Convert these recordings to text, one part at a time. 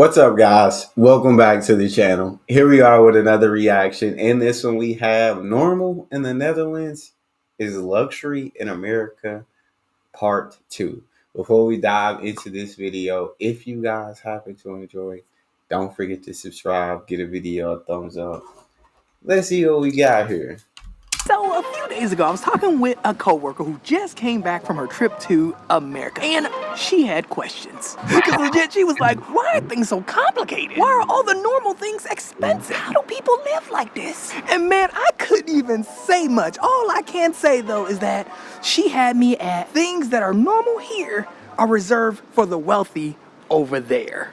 What's up, guys? Welcome back to the channel. Here we are with another reaction. In this one, we have Normal in the Netherlands is Luxury in America, Part 2. Before we dive into this video, if you guys happen to enjoy, don't forget to subscribe, give a video a thumbs up. Let's see what we got here. So a few days ago, I was talking with a coworker who just came back from her trip to America, and she had questions. Because legit, she was like, "Why are things so complicated? Why are all the normal things expensive? How do people live like this?" And man, I couldn't even say much. All I can say though is that she had me at things that are normal here are reserved for the wealthy over there.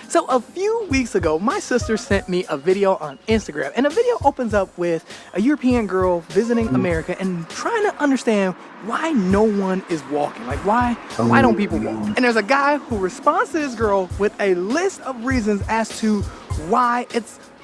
So a few weeks ago, my sister sent me a video on Instagram, and the video opens up with a European girl visiting America and trying to understand why no one is walking. Like, why don't people walk? And there's a guy who responds to this girl with a list of reasons as to why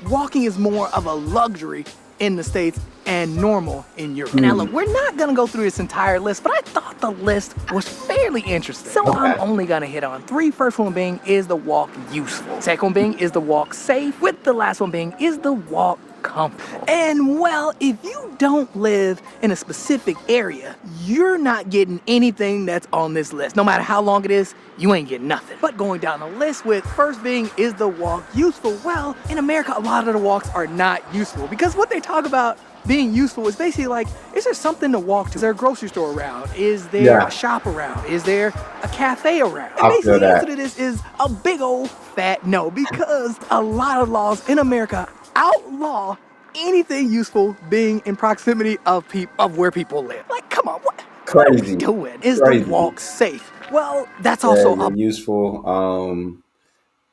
walking is more of a luxury in the States and normal in Europe. Now look, we're not gonna go through this entire list, but I thought the list was fairly interesting. So I'm only gonna hit on three. First one being, is the walk useful? Second one being, is the walk safe? With the last one being, is the walk comfortable? And well, if you don't live in a specific area, you're not getting anything that's on this list. No matter how long it is, you ain't getting nothing. But going down the list with first being, is the walk useful? Well, in America, a lot of the walks are not useful because what they talk about being useful is basically like, is there something to walk to? Is there a grocery store around? Is there a shop around? Is there a cafe around? And basically the answer to this is a big old fat no, because a lot of laws in America outlaw anything useful being in proximity of where people live. Like, come on, what are we doing? Is the walk safe? Well, that's also useful.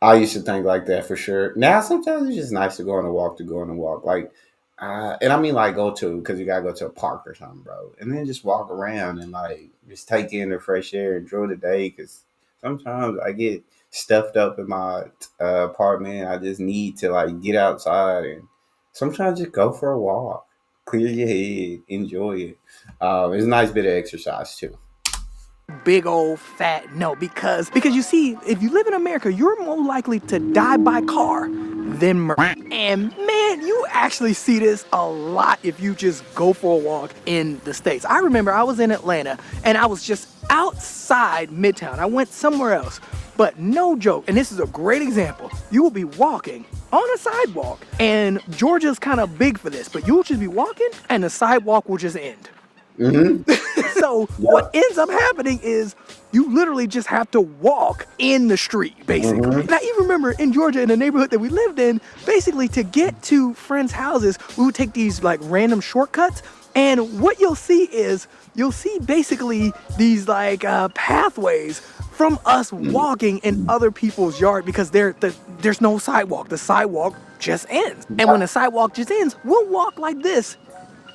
I used to think like that for sure. Now sometimes it's just nice to go on a walk Like, and I mean like go to because you gotta go to a park or something, bro, and then just walk around and like just take in the fresh air, enjoy the day. Because sometimes I get stuffed up in my apartment. I just need to like get outside and sometimes just go for a walk, clear your head, enjoy it. It's a nice bit of exercise too. big old fat no, because you see, if you live in America, you're more likely to die by car than murder. And man, you actually see this a lot if you just go for a walk in the States. I remember I was in Atlanta and I was just outside Midtown. I went somewhere else, but no joke, and this is a great example. You will be walking on a sidewalk, and Georgia's kind of big for this, but you'll just be walking and the sidewalk will just end. So what ends up happening is you literally just have to walk in the street, basically. And I even remember in Georgia, in the neighborhood that we lived in, basically to get to friends' houses, we would take these like random shortcuts. And what you'll see is, you'll see basically these like pathways from us walking in other people's yard because there's no sidewalk. The sidewalk just ends. And when the sidewalk just ends, we'll walk like this.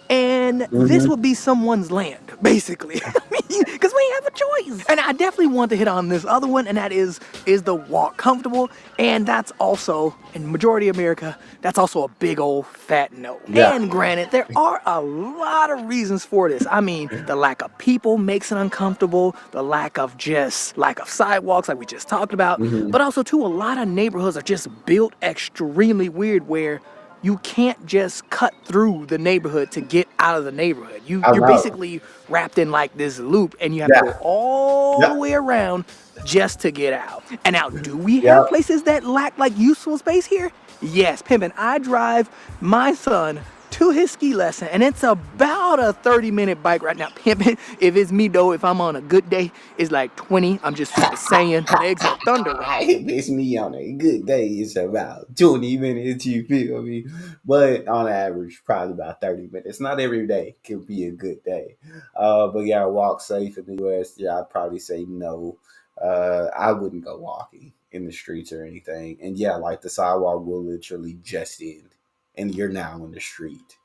And this would be someone's land, basically. I mean, because we have a choice. And I definitely want to hit on this other one, and that is the walk comfortable? And that's also, in majority of America, that's also a big old fat no. And granted, there are a lot of reasons for this. I mean, the lack of people makes it uncomfortable, the lack of sidewalks, like we just talked about, but also too, a lot of neighborhoods are just built extremely weird where you can't just cut through the neighborhood to get out of the neighborhood. You're basically wrapped in like this loop, and you have to go all the way around just to get out. And now, do we have places that lack like useful space here? Yes, pimpin'. I drive my son to his ski lesson, and it's about a 30-minute bike ride. Now, pimpin', if it's me though, if I'm on a good day, it's like 20. I'm just saying, legs are thunder. If it's me on a good day, it's about 20 minutes, you feel me? But on average, probably about 30 minutes. Not every day can be a good day. But yeah, walk safe in the US, yeah, I'd probably say no. I wouldn't go walking in the streets or anything. And yeah, like the sidewalk will literally just end and you're now in the street.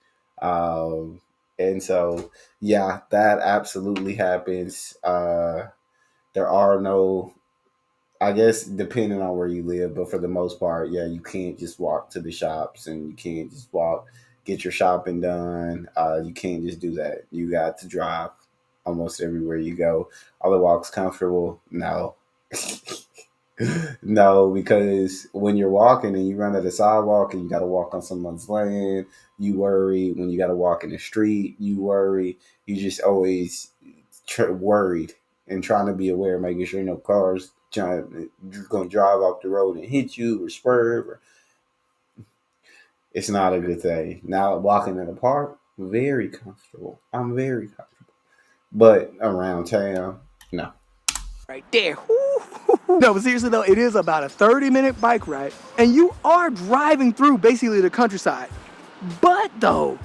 And so, yeah, that absolutely happens. There are no, I guess, depending on where you live, but for the most part, yeah, you can't just walk to the shops and you can't just walk get your shopping done. You can't just do that. You got to drive almost everywhere you go. Are the walks comfortable? No. No, because when you're walking and you run at the sidewalk and you got to walk on someone's land, you worry. When you got to walk in the street, you worry. You just always worried and trying to be aware, making sure no cars going to drive off the road and hit you or swerve. It's not a good thing. Now walking in the park, very comfortable. I'm very comfortable, but around town, no. right there. No, but seriously though, it is about a 30-minute bike ride, and you are driving through basically the countryside. But though,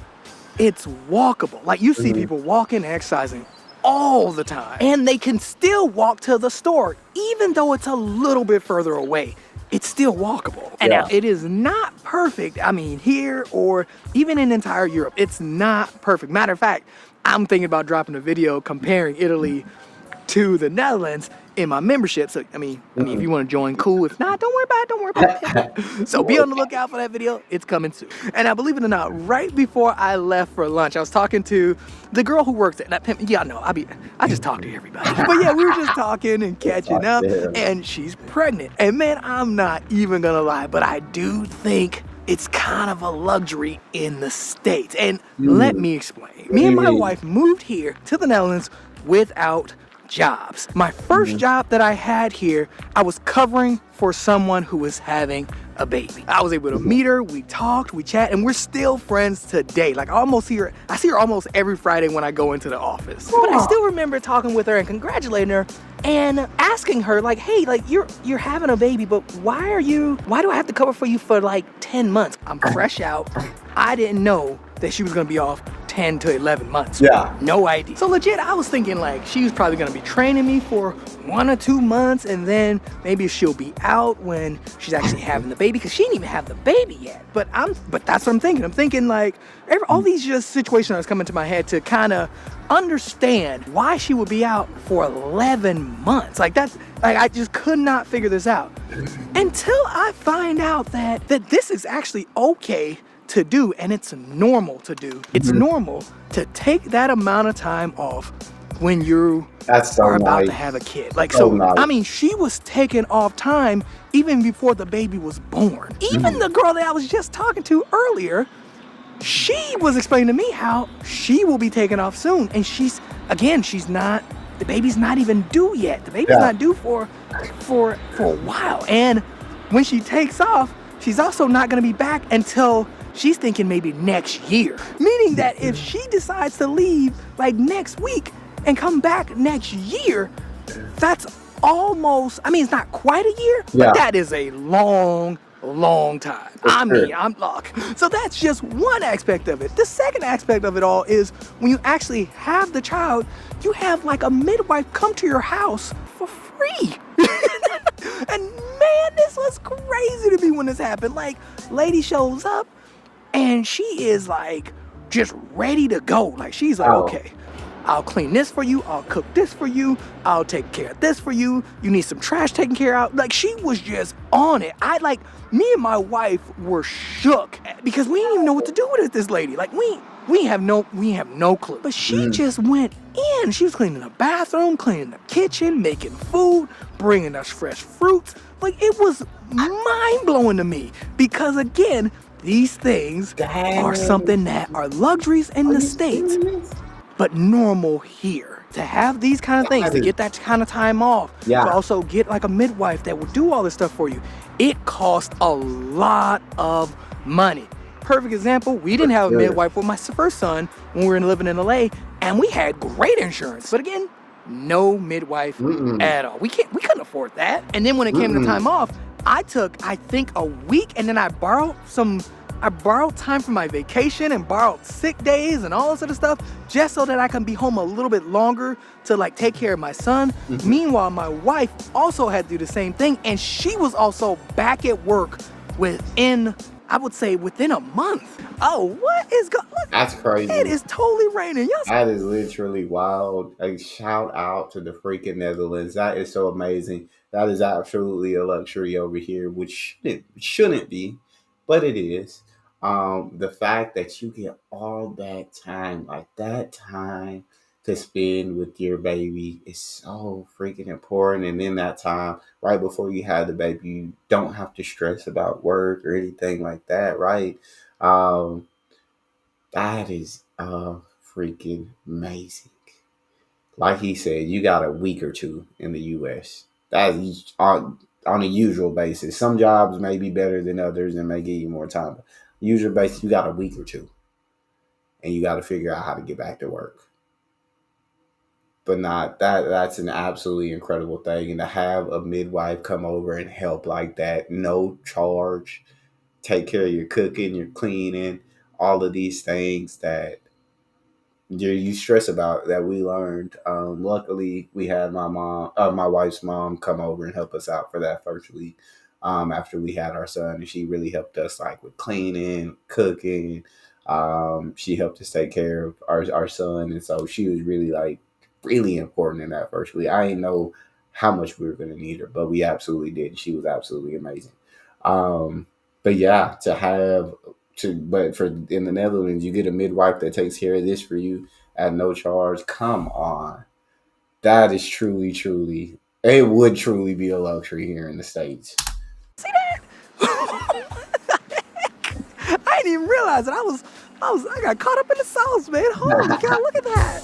it's walkable. Like you see Mhm. people walking and exercising all the time, and they can still walk to the store, even though it's a little bit further away. It's still walkable. And now Yeah. it is not perfect. I mean, here or even in entire Europe, it's not perfect. Matter of fact, I'm thinking about dropping a video comparing Italy to the Netherlands in my membership. So if you want to join, cool. If not, don't worry about it. Don't worry about it. So be on the lookout for that video. It's coming soon. And now, believe it or not, right before I left for lunch, I was talking to the girl who works at that pimp. Yeah, no, I just talk to everybody. But yeah, we were just talking and catching up, and she's pregnant. And man, I'm not even gonna lie, but I do think it's kind of a luxury in the States. And let me explain. What Me do and you my mean? wife moved here to the Netherlands without jobs. My first job that I had here, I was covering for someone who was having a baby. I was able to meet her, we talked, we chat, and we're still friends today. Like I see her almost every Friday when I go into the office. But I still remember talking with her and congratulating her and asking her like, hey, like you're having a baby, but why do I have to cover for you for like 10 months? I'm fresh out. I didn't know that she was gonna be off 10 to 11 months. Yeah. No idea. So legit, I was thinking like she was probably gonna be training me for 1 or 2 months, and then maybe she'll be out when she's actually having the baby, because she didn't even have the baby yet. But that's what I'm thinking. I'm thinking like all these just situations that's coming to my head to kind of understand why she would be out for 11 months. Like I just could not figure this out until I find out that this is actually okay to do, and it's normal to do. It's normal to take that amount of time off when you That's so are about nice. to have a kid. Like, So so, nice. I mean, she was taking off time even before the baby was born. Even the girl that I was just talking to earlier, she was explaining to me how she will be taking off soon. And she's not, the baby's not even due yet. The baby's not due for a while. And when she takes off, she's also not gonna be back until she's thinking maybe next year. Meaning that if she decides to leave like next week and come back next year, that's almost, I mean, it's not quite a year, Yeah. but that is a long time. I'm locked. So that's just one aspect of it. The second aspect of it all is when you actually have the child, you have like a midwife come to your house for free. And man, this was crazy to me when this happened. Like, lady shows up and she is like just ready to go. Like, she's like, okay, I'll clean this for you, I'll cook this for you, I'll take care of this for you, you need some trash taken care of. Like, she was just on it. Me and my wife were shook because we didn't even know what to do with this lady. Like, we have no clue. But she just went in. She was cleaning the bathroom, cleaning the kitchen, making food, bringing us fresh fruits. Like, it was mind-blowing to me because, again, these things are something that are luxuries in the States, but normal here. To have these kind of things, to get that kind of time off, to also get like a midwife that will do all this stuff for you, it costs a lot of money. Perfect example, we didn't have a midwife with my first son when we were living in LA, and we had great insurance. But again, no midwife at all. We couldn't afford that. And then when it came to time off, I took, I think, a week, and then I borrowed time from my vacation and borrowed sick days and all this other stuff just so that I can be home a little bit longer to like take care of my son. Meanwhile, my wife also had to do the same thing, and she was also back at work within a month. Oh, what is going on? That's crazy. It is totally raining. That is literally wild. A shout out to the freaking Netherlands. That is so amazing. That is absolutely a luxury over here, which shouldn't be, but it is. The fact that you get all that time, like that time to spend with your baby is so freaking important. And in that time, right before you have the baby, you don't have to stress about work or anything like that, right? Um, that is freaking amazing. Like he said, you got a week or two in the US. That's on a usual basis. Some jobs may be better than others and may give you more time. But usual basis, you got a week or two, and you got to figure out how to get back to work. But not that. That's an absolutely incredible thing, and to have a midwife come over and help like that, no charge, take care of your cooking, your cleaning, all of these things that you stress about that we learned. Luckily, we had my wife's mom, come over and help us out for that first week. After we had our son, and she really helped us like with cleaning, cooking. She helped us take care of our son, and so she was really like really important in that first week. I didn't know how much we were going to need her, but we absolutely did. She was absolutely amazing. Um, but yeah, but for in the Netherlands, you get a midwife that takes care of this for you at no charge. Come on, that is truly, truly, it would truly be a luxury here in the States. See that? I didn't even realize it. I got caught up in the sauce, man. Holy cow, look at that.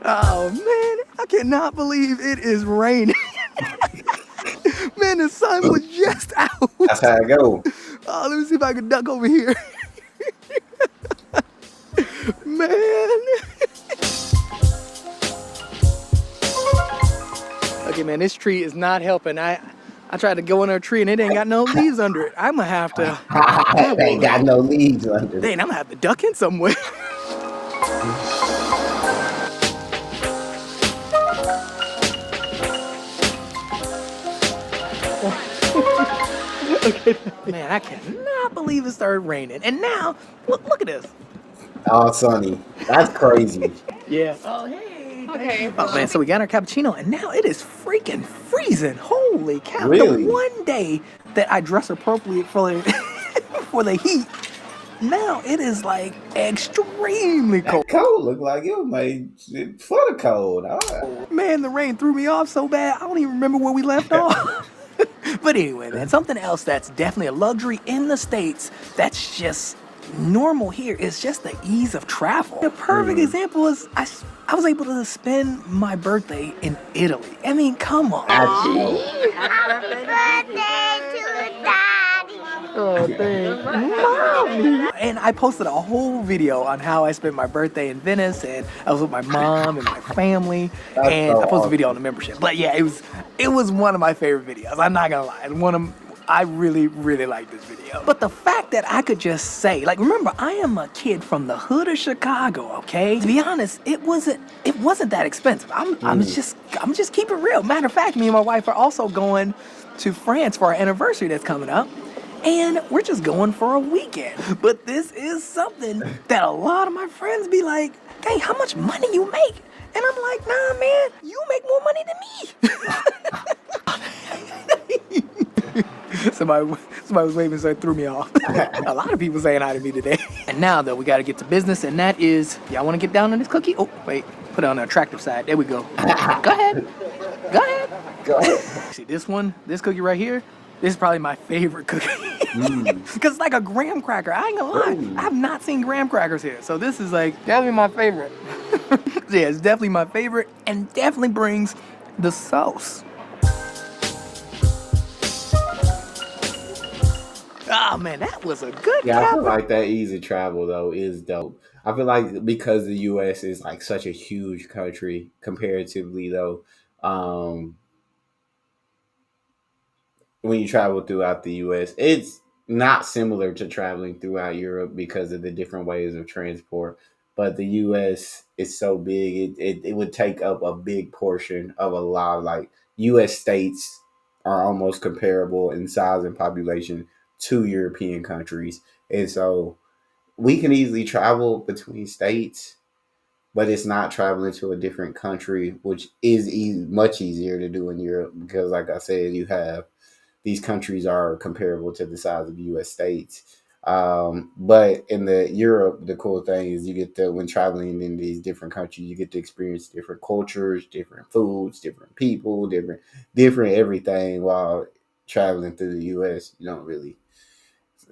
Oh man, I cannot believe it is raining. Man, the sun was just out. That's how I go. Oh, let me see if I can duck over here. Man. Okay, man, this tree is not helping. I tried to go under a tree and it ain't got no leaves under it. I'm gonna have to. Ain't got no leaves under it. Dang, I'm gonna have to duck in somewhere. Okay. Man, I cannot believe it started raining. And now, look at this. All sunny. That's crazy. Yeah. Oh, hey. Okay. Oh, man, so we got our cappuccino, and now it is freaking freezing. Holy cow. Really? The one day that I dress appropriate for the, for the heat, now it is like extremely cold. That cold looked like it was made for the cold. Man, the rain threw me off so bad, I don't even remember where we left off. But anyway, man, something else that's definitely a luxury in the States that's just normal here is just the ease of travel. The perfect example is I was able to spend my birthday in Italy. I mean, come on. Happy birthday to Daddy. Oh, thanks. Mommy. And I posted a whole video on how I spent my birthday in Venice, and I was with my mom and my family, and so I posted a awesome. video on the membership. But yeah, it was one of my favorite videos. I'm not gonna lie. I really, really like this video. But the fact that I could just say, like, remember, I am a kid from the hood of Chicago, okay? To be honest, it wasn't that expensive. I'm just keeping it real. Matter of fact, me and my wife are also going to France for our anniversary that's coming up. And we're just going for a weekend. But this is something that a lot of my friends be like, hey, how much money you make? And I'm like, nah, man, you make more money than me. Somebody was waving, so it threw me off. A lot of people saying hi to me today. And now, though, we got to get to business, and that is, y'all want to get down on this cookie? Oh, wait, put it on the attractive side. There we go. Go ahead. Go ahead. Go ahead. See, this cookie right here, this is probably my favorite cookie. Because it's like a graham cracker. I ain't gonna lie. I have not seen graham crackers here. So this is like definitely my favorite. Yeah, it's definitely my favorite and definitely brings the sauce. Oh man, that was a good Yeah, I feel cap. like that easy travel though is dope. I feel like because the U.S. is like such a huge country comparatively though, um, when you travel throughout the U.S., it's not similar to traveling throughout Europe because of the different ways of transport. But the U.S. is so big, it would take up a big portion of a lot of like U.S. states are almost comparable in size and population to European countries. And so we can easily travel between states, but it's not traveling to a different country, which is much easier to do in Europe because, like I said, you have these countries are comparable to the size of U.S. states. But in the Europe, the cool thing is you get to, when traveling in these different countries, you get to experience different cultures, different foods, different people, different everything while traveling through the U.S. You don't really.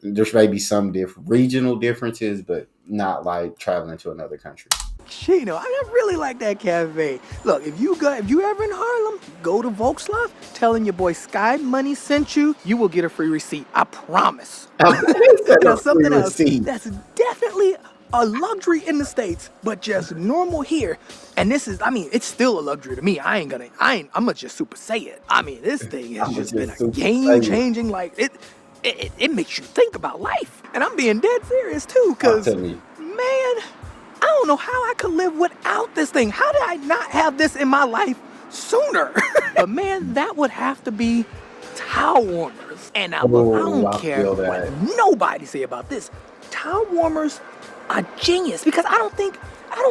There's maybe some regional differences, but not like traveling to another country. Chino, I really like that cafe. Look, if you ever in Harlem, go to Volkslav, telling your boy Sky Money sent you, you will get a free receipt. I promise. Now something else that's definitely a luxury in the States, but just normal here. And this is, I mean, it's still a luxury to me. I'm gonna just super say it. I mean, this thing has just been a game changing, like it makes you think about life. And I'm being dead serious too, cause man, I don't know how I could live without this thing. How did I not have this in my life sooner? But man, that would have to be towel warmers. And now look, I don't care what nobody say about this. Towel warmers are genius because I don't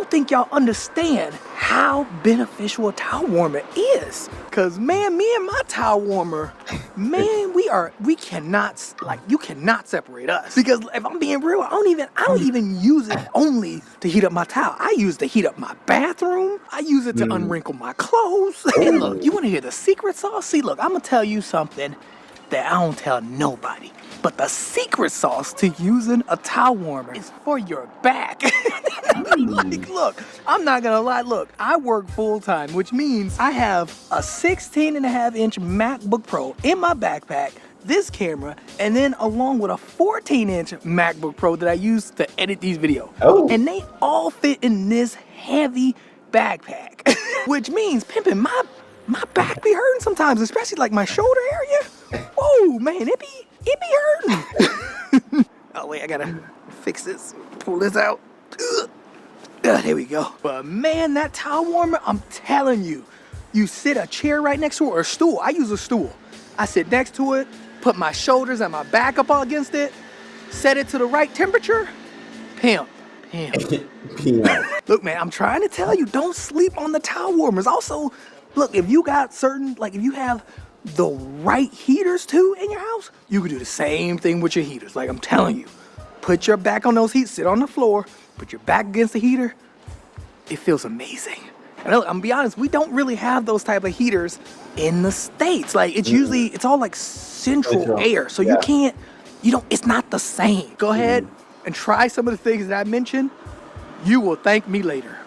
think y'all understand how beneficial a towel warmer is. Cause man, me and my towel warmer, man, we cannot, like, you cannot separate us. Because if I'm being real, I don't even use it only to heat up my towel. I use it to heat up my bathroom. I use it to unwrinkle my clothes. And look, you wanna hear the secret sauce? See, look, I'm gonna tell you something that I don't tell nobody. But the secret sauce to using a towel warmer is for your back. Like, look, I'm not gonna lie. Look, I work full time, which means I have a 16.5-inch MacBook Pro in my backpack, this camera, and then along with a 14-inch MacBook Pro that I use to edit these videos. And they all fit in this heavy backpack, which means, pimping, my back be hurting sometimes, especially like my shoulder area. Whoa, man, it be hurting. Oh wait, I gotta fix this. Pull this out. There we go. But man, that towel warmer, I'm telling you, you sit a chair right next to it or a stool. I use a stool. I sit next to it, put my shoulders and my back up against it, set it to the right temperature. Pimp. Look, man, I'm trying to tell you, don't sleep on the towel warmers. Also, look, if you got if you have the right heaters too in your house, you can do the same thing with your heaters. Like, I'm telling you, put your back on those heaters, sit on the floor, put your back against the heater. It feels amazing. And I'm gonna be honest, we don't really have those type of heaters in the States. Like, it's all like central air. So it's not the same. Go ahead and try some of the things that I mentioned. You will thank me later.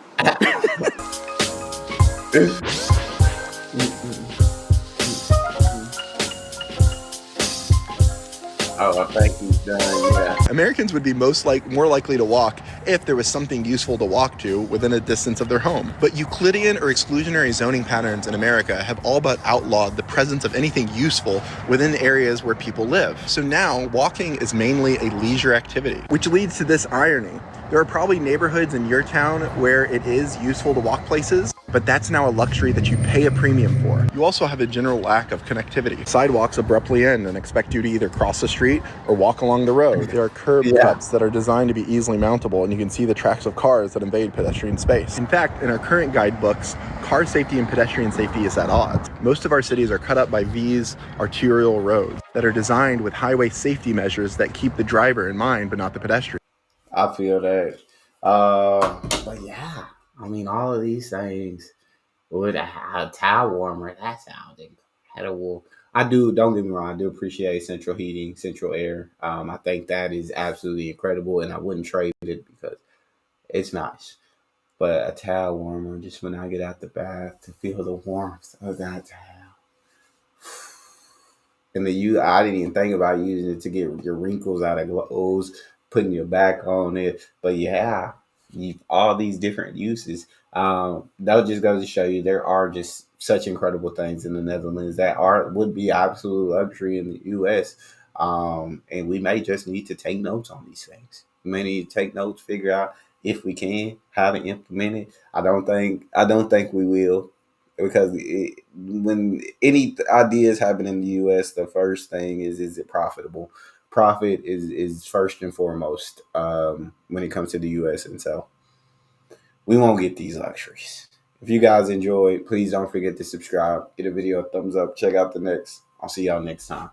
Oh, I think he's done, yeah. Americans would be more likely to walk if there was something useful to walk to within a distance of their home. But Euclidean or exclusionary zoning patterns in America have all but outlawed the presence of anything useful within areas where people live. So now walking is mainly a leisure activity, which leads to this irony. There are probably neighborhoods in your town where it is useful to walk places, but that's now a luxury that you pay a premium for. You also have a general lack of connectivity. Sidewalks abruptly end and expect you to either cross the street or walk along the road. There are curb cuts that are designed to be easily mountable, and you can see the tracks of cars that invade pedestrian space. In fact, in our current guidebooks, car safety and pedestrian safety is at odds. Most of our cities are cut up by these arterial roads that are designed with highway safety measures that keep the driver in mind, but not the pedestrian. I feel that. But yeah, I mean, all of these things with a towel warmer, that sounds incredible. Don't get me wrong, I do appreciate central heating, central air. I think that is absolutely incredible, and I wouldn't trade it because it's nice. But a towel warmer, just when I get out the bath, to feel the warmth of that towel. And I didn't even think about using it to get your wrinkles out of clothes, putting your back on it. But yeah, all these different uses. That just goes to show you there are just such incredible things in the Netherlands that would be absolute luxury in the U.S. And we may just need to take notes on these things. We may need to take notes, figure out if we can how to implement it. I don't think we will, because when any ideas happen in the U.S., the first thing is it profitable? Profit is first and foremost when it comes to the U.S. And so we won't get these luxuries. If you guys enjoyed, please don't forget to subscribe, get a video a thumbs up, check out the next. I'll see y'all next time.